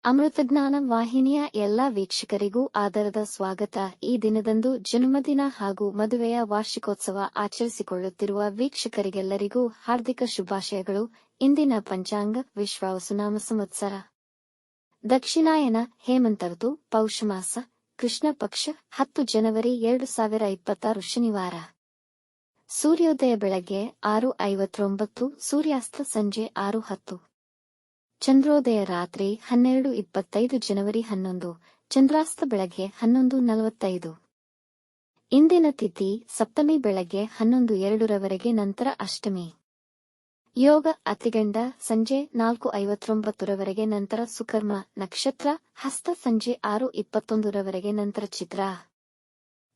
ಅಮೃತಜ್ಞಾನ ವಾಹಿನಿಯ ಎಲ್ಲಾ ವೀಕ್ಷಕರಿಗೂ ಆದರದ ಸ್ವಾಗತ. ಈ ದಿನದಂದು ಜನ್ಮದಿನ ಹಾಗೂ ಮದುವೆಯ ವಾರ್ಷಿಕೋತ್ಸವ ಆಚರಿಸಿಕೊಳ್ಳುತ್ತಿರುವ ವೀಕ್ಷಕರಿಗೆಲ್ಲರಿಗೂ ಹಾರ್ದಿಕ ಶುಭಾಶಯಗಳು. ಇಂದಿನ ಪಂಚಾಂಗ ವಿಶ್ವಾವಸುನಾಮ ಸಂವತ್ಸರ ದಕ್ಷಿಣಾಯನ ಹೇಮಂತ ಋತು ಪೌಷಮಾಸ ಕೃಷ್ಣ ಪಕ್ಷ 10 ಜನವರಿ 2026 ಶನಿವಾರ. ಸೂರ್ಯೋದಯ ಬೆಳಗ್ಗೆ 6:59, ಸೂರ್ಯಾಸ್ತ ಸಂಜೆ 6:10. ಚಂದ್ರೋದಯ ರಾತ್ರಿ 12:25 ಜನವರಿ 11, ಚಂದ್ರಾಸ್ತ ಬೆಳಗ್ಗೆ 11:45. ಇಂದಿನ ತಿಥಿ ಸಪ್ತಮಿ ಬೆಳಗ್ಗೆ 11:02 ರವರೆಗೆ, ನಂತರ ಅಷ್ಟಮಿ. ಯೋಗ ಅತಿಗಂಡ ಸಂಜೆ 4:59 ರವರೆಗೆ, ನಂತರ ಸುಕರ್ಮ. ನಕ್ಷತ್ರ ಹಸ್ತ ಸಂಜೆ 6:21 ರವರೆಗೆ, ನಂತರ ಚಿತ್ರ.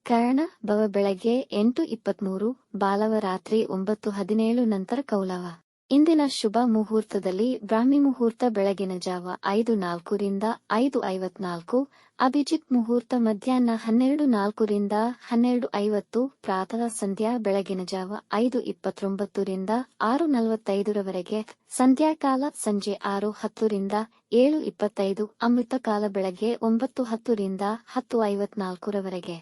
ಕರ್ಣ ಭವ ಬೆಳಗ್ಗೆ 8:23, ಬಾಲವ ರಾತ್ರಿ 9:17, ನಂತರ ಕೌಲವ. ಇಂದಿನ ಶುಭ ಮುಹೂರ್ತದಲ್ಲಿ ಬ್ರಾಹ್ಮಿ ಮುಹೂರ್ತ ಬೆಳಗಿನ ಜಾವ 5:04 ರಿಂದ 5:54, ಅಭಿಜಿತ್ ಮುಹೂರ್ತ ಮಧ್ಯಾಹ್ನ 12:04 ರಿಂದ 12:50, ಪ್ರಾತಃ ಸಂಧ್ಯಾ ಬೆಳಗಿನ ಜಾವ 5:29 ರಿಂದ 6:45 ರವರೆಗೆ, ಸಂಧ್ಯಾಕಾಲ ಸಂಜೆ 6:10 ರಿಂದ 7:25, ಅಮೃತಕಾಲ ಬೆಳಗ್ಗೆ 9:10 ರಿಂದ 10:54 ರವರೆಗೆ.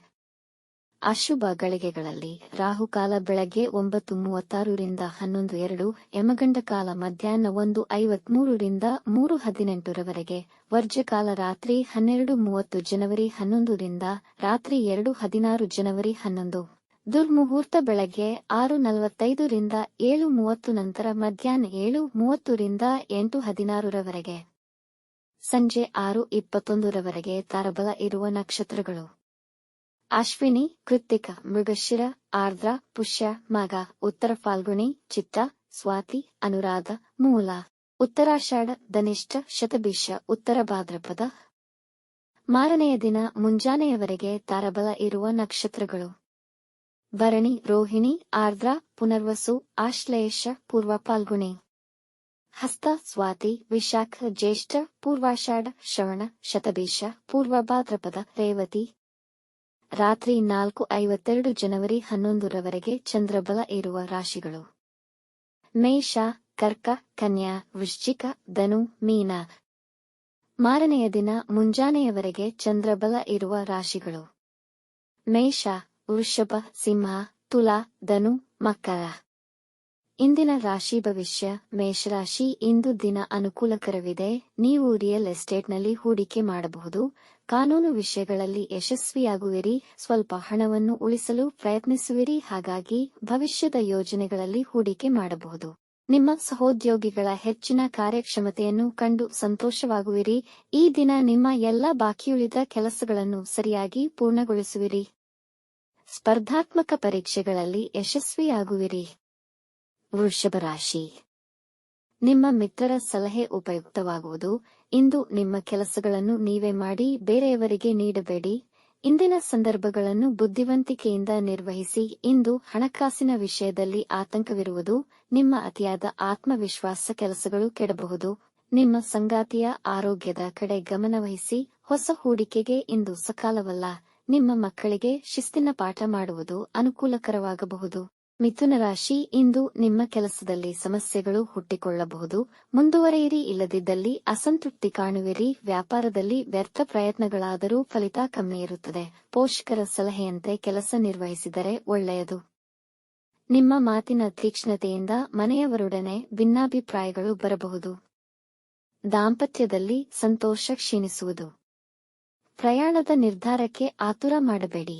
ಅಶುಭ ಗಳಿಗೆಗಳಲ್ಲಿ ರಾಹುಕಾಲ ಬೆಳಗ್ಗೆ 9:36 ರಿಂದ 11:02, ಯಮಗಂಡ ಕಾಲ ಮಧ್ಯಾಹ್ನ 1:53 ರಿಂದ 3:18 ರವರೆಗೆ, ವರ್ಜಕಾಲ ರಾತ್ರಿ 12:30 ಜನವರಿ 11 ರಿಂದ ರಾತ್ರಿ 2:16 ಜನವರಿ 11. ದುರ್ಮುಹೂರ್ತ ಬೆಳಗ್ಗೆ 6:45 ರಿಂದ 7:30, ನಂತರ ಮಧ್ಯಾಹ್ನ 7:30 ರಿಂದ 8:16 ರವರೆಗೆ. ಸಂಜೆ 6:21 ರವರೆಗೆ. ತಾರಬಲ ಇರುವ ನಕ್ಷತ್ರಗಳು: ಅಶ್ವಿನಿ, ಕೃತ್ತಿಕ, ಮೃಗಶಿರ, ಆರ್ದ್ರ, ಪುಷ್ಯ, ಮಗ, ಉತ್ತರ ಫಾಲ್ಗುಣಿ, ಚಿತ್ತ, ಸ್ವಾತಿ, ಅನುರಾಧ, ಮೂಲ. ಉತ್ತರಾಷಾಢ, ಧನಿಷ್ಠ, ಶತಭಿಷ, ಉತ್ತರ ಭಾದ್ರಪದ. ಮಾರನೆಯ ದಿನ ಮುಂಜಾನೆಯವರೆಗೆ ತಾರಬಲ ಇರುವ ನಕ್ಷತ್ರಗಳು: ಭರಣಿ, ರೋಹಿಣಿ, ಆರ್ದ್ರ, ಪುನರ್ವಸು, ಆಶ್ಲೇಷ, ಪೂರ್ವ ಫಾಲ್ಗುಣಿ. ಹಸ್ತ, ಸ್ವಾತಿ, ವಿಶಾಖ, ಜ್ಯೇಷ್ಠ, ಪೂರ್ವಾಷಾಢ, ಶ್ರವಣ, ಶತಭಿಷ, ಪೂರ್ವ ಭಾದ್ರಪದ, ರೇವತಿ. ರಾತ್ರಿ 4:52 ಜನವರಿ 11 ರವರೆಗೆ ಚಂದ್ರಬಲ ಇರುವ ರಾಶಿಗಳು: ಮೇಷ, ಕರ್ಕ, ಕನ್ಯಾ, ವೃಶ್ಚಿಕ, ಧನು, ಮೀನ. ಮಾರನೆಯ ದಿನ ಮುಂಜಾನೆಯವರೆಗೆ ಚಂದ್ರಬಲ ಇರುವ ರಾಶಿಗಳು: ಮೇಷ, ವೃಷಭ, ಸಿಂಹ, ತುಲಾ, ಧನು, ಮಕರ. ಇಂದಿನ ರಾಶಿ ಭವಿಷ್ಯ: ಮೇಷರಾಶಿ, ಇಂದು ದಿನ ಅನುಕೂಲಕರವಿದೆ. ನೀವು ರಿಯಲ್ ಎಸ್ಟೇಟ್ನಲ್ಲಿ ಹೂಡಿಕೆ ಮಾಡಬಹುದು. ಕಾನೂನು ವಿಷಯಗಳಲ್ಲಿ ಯಶಸ್ವಿಯಾಗುವಿರಿ. ಸ್ವಲ್ಪ ಹಣವನ್ನು ಉಳಿಸಲು ಪ್ರಯತ್ನಿಸುವಿರಿ, ಹಾಗಾಗಿ ಭವಿಷ್ಯದ ಯೋಜನೆಗಳಲ್ಲಿ ಹೂಡಿಕೆ ಮಾಡಬಹುದು. ನಿಮ್ಮ ಸಹೋದ್ಯೋಗಿಗಳ ಹೆಚ್ಚಿನ ಕಾರ್ಯಕ್ಷಮತೆಯನ್ನು ಕಂಡು ಸಂತೋಷವಾಗುವಿರಿ. ಈ ದಿನ ನಿಮ್ಮ ಎಲ್ಲ ಬಾಕಿಯುಳಿದ ಕೆಲಸಗಳನ್ನು ಸರಿಯಾಗಿ ಪೂರ್ಣಗೊಳಿಸುವಿರಿ. ಸ್ಪರ್ಧಾತ್ಮಕ ಪರೀಕ್ಷೆಗಳಲ್ಲಿ ಯಶಸ್ವಿಯಾಗುವಿರಿ. ವೃಷಭ ರಾಶಿ, ನಿಮ್ಮ ಮಿತ್ರರ ಸಲಹೆ ಉಪಯುಕ್ತವಾಗುವುದು. ಇಂದು ನಿಮ್ಮ ಕೆಲಸಗಳನ್ನು ನೀವೇ ಮಾಡಿ, ಬೇರೆಯವರಿಗೆ ನೀಡಬೇಡಿ. ಇಂದಿನ ಸಂದರ್ಭಗಳನ್ನು ಬುದ್ಧಿವಂತಿಕೆಯಿಂದ ನಿರ್ವಹಿಸಿ. ಇಂದು ಹಣಕಾಸಿನ ವಿಷಯದಲ್ಲಿ ಆತಂಕವಿರುವುದು. ನಿಮ್ಮ ಅತಿಯಾದ ಆತ್ಮವಿಶ್ವಾಸ ಕೆಲಸಗಳು ಕೆಡಬಹುದು. ನಿಮ್ಮ ಸಂಗಾತಿಯ ಆರೋಗ್ಯದ ಕಡೆ ಗಮನವಹಿಸಿ. ಹೊಸ ಹೂಡಿಕೆಗೆ ಇಂದು ಸಕಾಲವಲ್ಲ. ನಿಮ್ಮ ಮಕ್ಕಳಿಗೆ ಶಿಸ್ತಿನ ಪಾಠ ಮಾಡುವುದು ಅನುಕೂಲಕರವಾಗಬಹುದು. ಮಿಥುನ ರಾಶಿ, ಇಂದು ನಿಮ್ಮ ಕೆಲಸದಲ್ಲಿ ಸಮಸ್ಯೆಗಳು ಹುಟ್ಟಿಕೊಳ್ಳಬಹುದು. ಮುಂದುವರಿಯಿರಿ, ಇಲ್ಲದಿದ್ದಲ್ಲಿ ಅಸಂತೃಪ್ತಿ ಕಾಣುವಿರಿ. ವ್ಯಾಪಾರದಲ್ಲಿ ವ್ಯರ್ಥ ಪ್ರಯತ್ನಗಳಾದರೂ ಫಲಿತ ಕಮ್ಮಿ ಇರುತ್ತದೆ. ಪೋಷಕರ ಸಲಹೆಯಂತೆ ಕೆಲಸ ನಿರ್ವಹಿಸಿದರೆ ಒಳ್ಳೆಯದು. ನಿಮ್ಮ ಮಾತಿನ ತೀಕ್ಷ್ಣತೆಯಿಂದ ಮನೆಯವರೊಡನೆ ಭಿನ್ನಾಭಿಪ್ರಾಯಗಳು ಬರಬಹುದು. ದಾಂಪತ್ಯದಲ್ಲಿ ಸಂತೋಷ ಕ್ಷೀಣಿಸುವುದು. ಪ್ರಯಾಣದ ನಿರ್ಧಾರಕ್ಕೆ ಆತುರ ಮಾಡಬೇಡಿ.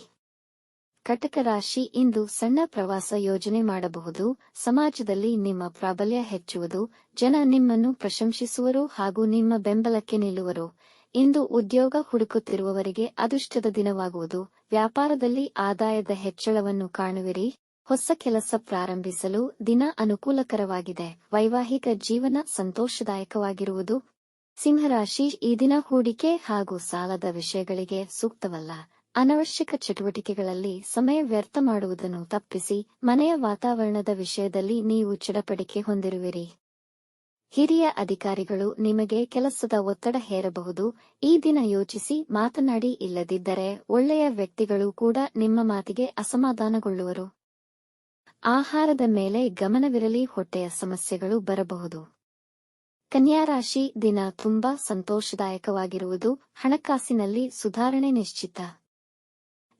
ಕಟಕ ರಾಶಿ, ಇಂದು ಸಣ್ಣ ಪ್ರವಾಸ ಯೋಜನೆ ಮಾಡಬಹುದು. ಸಮಾಜದಲ್ಲಿ ನಿಮ್ಮ ಪ್ರಾಬಲ್ಯ ಹೆಚ್ಚುವುದು. ಜನ ನಿಮ್ಮನ್ನು ಪ್ರಶಂಸಿಸುವರು ಹಾಗೂ ನಿಮ್ಮ ಬೆಂಬಲಕ್ಕೆ ನಿಲ್ಲುವರು. ಇಂದು ಉದ್ಯೋಗ ಹುಡುಕುತ್ತಿರುವವರಿಗೆ ಅದೃಷ್ಟದ ದಿನವಾಗುವುದು. ವ್ಯಾಪಾರದಲ್ಲಿ ಆದಾಯದ ಹೆಚ್ಚಳವನ್ನು ಕಾಣುವಿರಿ. ಹೊಸ ಕೆಲಸ ಪ್ರಾರಂಭಿಸಲು ದಿನ ಅನುಕೂಲಕರವಾಗಿದೆ. ವೈವಾಹಿಕ ಜೀವನ ಸಂತೋಷದಾಯಕವಾಗಿರುವುದು. ಸಿಂಹರಾಶಿ, ಈ ದಿನ ಹೂಡಿಕೆ ಹಾಗೂ ಸಾಲದ ವಿಷಯಗಳಿಗೆ ಸೂಕ್ತವಲ್ಲ. ಅನವಶ್ಯಕ ಚಟುವಟಿಕೆಗಳಲ್ಲಿ ಸಮಯ ವ್ಯರ್ಥ ಮಾಡುವುದನ್ನು ತಪ್ಪಿಸಿ. ಮನೆಯ ವಾತಾವರಣದ ವಿಷಯದಲ್ಲಿ ನೀವು ಚಡಪಡಿಕೆ ಹೊಂದಿರುವಿರಿ. ಹಿರಿಯ ಅಧಿಕಾರಿಗಳು ನಿಮಗೆ ಕೆಲಸದ ಒತ್ತಡ ಹೇರಬಹುದು. ಈ ದಿನ ಯೋಚಿಸಿ ಮಾತನಾಡಿ, ಇಲ್ಲದಿದ್ದರೆ ಒಳ್ಳೆಯ ವ್ಯಕ್ತಿಗಳು ಕೂಡ ನಿಮ್ಮ ಮಾತಿಗೆ ಅಸಮಾಧಾನಗೊಳ್ಳುವರು. ಆಹಾರದ ಮೇಲೆ ಗಮನವಿರಲಿ. ಹೊಟ್ಟೆಯ ಸಮಸ್ಯೆಗಳು ಬರಬಹುದು. ಕನ್ಯಾ ರಾಶಿ ದಿನ ತುಂಬಾ ಸಂತೋಷದಾಯಕವಾಗಿರುವುದು. ಹಣಕಾಸಿನಲ್ಲಿ ಸುಧಾರಣೆ ನಿಶ್ಚಿತ.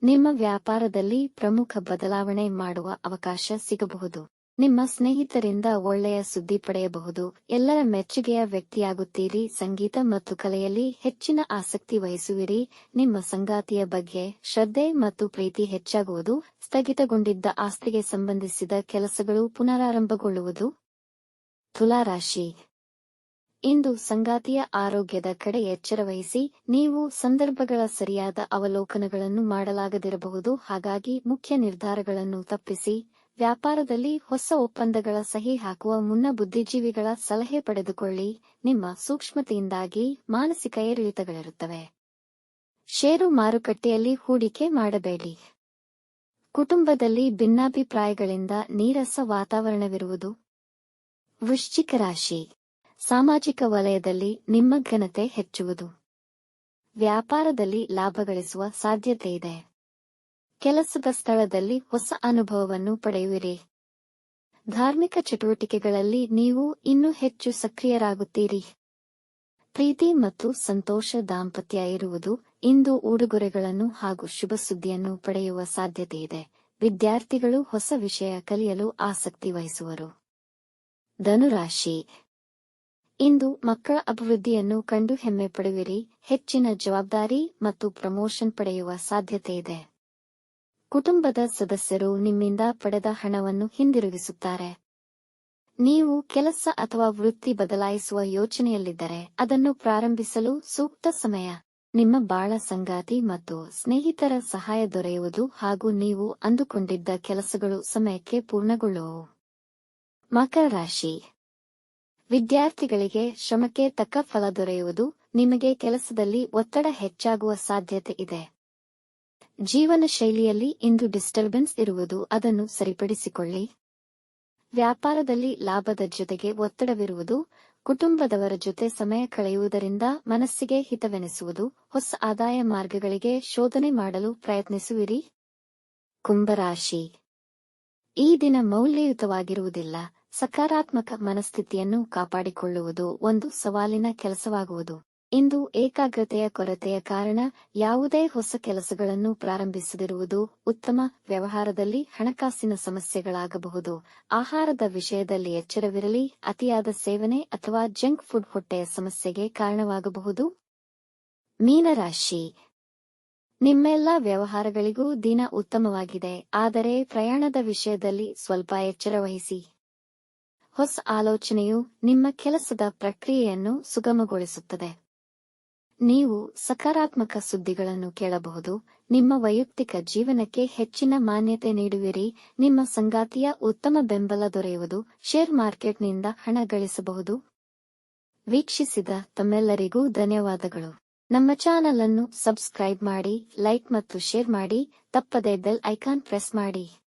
ನಿಮ್ಮ ವ್ಯಾಪಾರದಲ್ಲಿ ಪ್ರಮುಖ ಬದಲಾವಣೆ ಮಾಡುವ ಅವಕಾಶ ಸಿಗಬಹುದು. ನಿಮ್ಮ ಸ್ನೇಹಿತರಿಂದ ಒಳ್ಳೆಯ ಸುದ್ದಿ ಪಡೆಯಬಹುದು. ಎಲ್ಲರ ಮೆಚ್ಚುಗೆಯ ವ್ಯಕ್ತಿಯಾಗುತ್ತೀರಿ. ಸಂಗೀತ ಮತ್ತು ಕಲೆಯಲ್ಲಿ ಹೆಚ್ಚಿನ ಆಸಕ್ತಿ ವಹಿಸುವಿರಿ. ನಿಮ್ಮ ಸಂಗಾತಿಯ ಬಗ್ಗೆ ಶ್ರದ್ಧೆ ಮತ್ತು ಪ್ರೀತಿ ಹೆಚ್ಚಾಗುವುದು. ಸ್ಥಗಿತಗೊಂಡಿದ್ದ ಆಸ್ತಿಗೆ ಸಂಬಂಧಿಸಿದ ಕೆಲಸಗಳು ಪುನರಾರಂಭಗೊಳ್ಳುವುದು. ತುಲಾರಾಶಿ ಇಂದು ಸಂಗಾತಿಯ ಆರೋಗ್ಯದ ಕಡೆ ಎಚ್ಚರವಹಿಸಿ. ನೀವು ಸಂದರ್ಭಗಳ ಸರಿಯಾದ ಅವಲೋಕನಗಳನ್ನು ಮಾಡಲಾಗದಿರಬಹುದು, ಹಾಗಾಗಿ ಮುಖ್ಯ ನಿರ್ಧಾರಗಳನ್ನು ತಪ್ಪಿಸಿ. ವ್ಯಾಪಾರದಲ್ಲಿ ಹೊಸ ಒಪ್ಪಂದಗಳ ಸಹಿ ಹಾಕುವ ಮುನ್ನ ಬುದ್ಧಿಜೀವಿಗಳ ಸಲಹೆ ಪಡೆದುಕೊಳ್ಳಿ. ನಿಮ್ಮ ಸೂಕ್ಷ್ಮತೆಯಿಂದಾಗಿ ಮಾನಸಿಕ ಏರಿಳಿತಗಳಿರುತ್ತವೆ. ಷೇರು ಮಾರುಕಟ್ಟೆಯಲ್ಲಿ ಹೂಡಿಕೆ ಮಾಡಬೇಡಿ. ಕುಟುಂಬದಲ್ಲಿ ಭಿನ್ನಾಭಿಪ್ರಾಯಗಳಿಂದ ನೀರಸ ವಾತಾವರಣವಿರುವುದು. ವೃಶ್ಚಿಕ ರಾಶಿ ಸಾಮಾಜಿಕ ವಲಯದಲ್ಲಿ ನಿಮ್ಮ ಘನತೆ ಹೆಚ್ಚುವುದು. ವ್ಯಾಪಾರದಲ್ಲಿ ಲಾಭ ಗಳಿಸುವ ಸಾಧ್ಯತೆ ಇದೆ. ಕೆಲಸದ ಸ್ಥಳದಲ್ಲಿ ಹೊಸ ಅನುಭವವನ್ನು ಪಡೆಯುವಿರಿ. ಧಾರ್ಮಿಕ ಚಟುವಟಿಕೆಗಳಲ್ಲಿ ನೀವು ಇನ್ನೂ ಹೆಚ್ಚು ಸಕ್ರಿಯರಾಗುತ್ತೀರಿ. ಪ್ರೀತಿ ಮತ್ತು ಸಂತೋಷ ದಾಂಪತ್ಯ ಇರುವುದು. ಇಂದು ಉಡುಗೊರೆಗಳನ್ನು ಹಾಗೂ ಶುಭ ಸುದ್ದಿಯನ್ನು ಪಡೆಯುವ ಸಾಧ್ಯತೆಯಿದೆ. ವಿದ್ಯಾರ್ಥಿಗಳು ಹೊಸ ವಿಷಯ ಕಲಿಯಲು ಆಸಕ್ತಿ ವಹಿಸುವರು. ಧನುರಾಶಿ ಇಂದು ಮಕ್ಕಳ ಅಭಿವೃದ್ಧಿಯನ್ನು ಕಂಡು ಹೆಮ್ಮೆ ಪಡುವಿರಿ. ಹೆಚ್ಚಿನ ಜವಾಬ್ದಾರಿ ಮತ್ತು ಪ್ರಮೋಷನ್ ಪಡೆಯುವ ಸಾಧ್ಯತೆಯಿದೆ. ಕುಟುಂಬದ ಸದಸ್ಯರು ನಿಮ್ಮಿಂದ ಪಡೆದ ಹಣವನ್ನು ಹಿಂದಿರುಗಿಸುತ್ತಾರೆ. ನೀವು ಕೆಲಸ ಅಥವಾ ವೃತ್ತಿ ಬದಲಾಯಿಸುವ ಯೋಚನೆಯಲ್ಲಿದ್ದರೆ ಅದನ್ನು ಪ್ರಾರಂಭಿಸಲು ಸೂಕ್ತ ಸಮಯ. ನಿಮ್ಮ ಬಾಳ ಸಂಗಾತಿ ಮತ್ತು ಸ್ನೇಹಿತರ ಸಹಾಯ ದೊರೆಯುವುದು ಹಾಗೂ ನೀವು ಅಂದುಕೊಂಡಿದ್ದ ಕೆಲಸಗಳು ಸಮಯಕ್ಕೆ ಪೂರ್ಣಗೊಳ್ಳುವವು. ಮಕರ ರಾಶಿ ವಿದ್ಯಾರ್ಥಿಗಳಿಗೆ ಶ್ರಮಕ್ಕೆ ತಕ್ಕ ಫಲ ದೊರೆಯುವುದು. ನಿಮಗೆ ಕೆಲಸದಲ್ಲಿ ಒತ್ತಡ ಹೆಚ್ಚಾಗುವ ಸಾಧ್ಯತೆ ಇದೆ. ಜೀವನ ಶೈಲಿಯಲ್ಲಿ ಇಂದು ಡಿಸ್ಟರ್ಬೆನ್ಸ್ ಇರುವುದು, ಅದನ್ನು ಸರಿಪಡಿಸಿಕೊಳ್ಳಿ. ವ್ಯಾಪಾರದಲ್ಲಿ ಲಾಭದ ಜೊತೆಗೆ ಒತ್ತಡವಿರುವುದು. ಕುಟುಂಬದವರ ಜೊತೆ ಸಮಯ ಕಳೆಯುವುದರಿಂದ ಮನಸ್ಸಿಗೆ ಹಿತವೆನಿಸುವುದು. ಹೊಸ ಆದಾಯ ಮಾರ್ಗಗಳಿಗೆ ಶೋಧನೆ ಮಾಡಲು ಪ್ರಯತ್ನಿಸುವಿರಿ. ಕುಂಭರಾಶಿ ಈ ದಿನ ಮೌಲ್ಯಯುತವಾಗಿರುವುದಿಲ್ಲ. ಸಕಾರಾತ್ಮಕ ಮನಸ್ಥಿತಿಯನ್ನು ಕಾಪಾಡಿಕೊಳ್ಳುವುದು ಒಂದು ಸವಾಲಿನ ಕೆಲಸವಾಗುವುದು. ಇಂದು ಏಕಾಗ್ರತೆಯ ಕೊರತೆಯ ಕಾರಣ ಯಾವುದೇ ಹೊಸ ಕೆಲಸಗಳನ್ನು ಪ್ರಾರಂಭಿಸದಿರುವುದು ಉತ್ತಮ. ವ್ಯವಹಾರದಲ್ಲಿ ಹಣಕಾಸಿನ ಸಮಸ್ಯೆಗಳಾಗಬಹುದು. ಆಹಾರದ ವಿಷಯದಲ್ಲಿ ಎಚ್ಚರವಿರಲಿ. ಅತಿಯಾದ ಸೇವನೆ ಅಥವಾ ಜಂಕ್ ಫುಡ್ ಹೊಟ್ಟೆಯ ಸಮಸ್ಯೆಗೆ ಕಾರಣವಾಗಬಹುದು. ಮೀನರಾಶಿ ನಿಮ್ಮೆಲ್ಲ ವ್ಯವಹಾರಗಳಿಗೂ ದಿನ ಉತ್ತಮವಾಗಿದೆ, ಆದರೆ ಪ್ರಯಾಣದ ವಿಷಯದಲ್ಲಿ ಸ್ವಲ್ಪ ಎಚ್ಚರವಹಿಸಿ. ಹೊಸ ಆಲೋಚನೆಯು ನಿಮ್ಮ ಕೆಲಸದ ಪ್ರಕ್ರಿಯೆಯನ್ನು ಸುಗಮಗೊಳಿಸುತ್ತದೆ. ನೀವು ಸಕಾರಾತ್ಮಕ ಸುದ್ದಿಗಳನ್ನು ಕೇಳಬಹುದು. ನಿಮ್ಮ ವೈಯಕ್ತಿಕ ಜೀವನಕ್ಕೆ ಹೆಚ್ಚಿನ ಮಾನ್ಯತೆ ನೀಡುವಿರಿ. ನಿಮ್ಮ ಸಂಗಾತಿಯ ಉತ್ತಮ ಬೆಂಬಲ ದೊರೆಯುವುದು. ಶೇರ್ ಮಾರ್ಕೆಟ್ನಿಂದ ಹಣ ಗಳಿಸಬಹುದು. ವೀಕ್ಷಿಸಿದ ತಮ್ಮೆಲ್ಲರಿಗೂ ಧನ್ಯವಾದಗಳು. ನಮ್ಮ ಚಾನಲ್ ಅನ್ನು ಸಬ್ಸ್ಕ್ರೈಬ್ ಮಾಡಿ, ಲೈಕ್ ಮತ್ತು ಶೇರ್ ಮಾಡಿ. ತಪ್ಪದೇ ಬೆಲ್ ಐಕಾನ್ ಪ್ರೆಸ್ ಮಾಡಿ.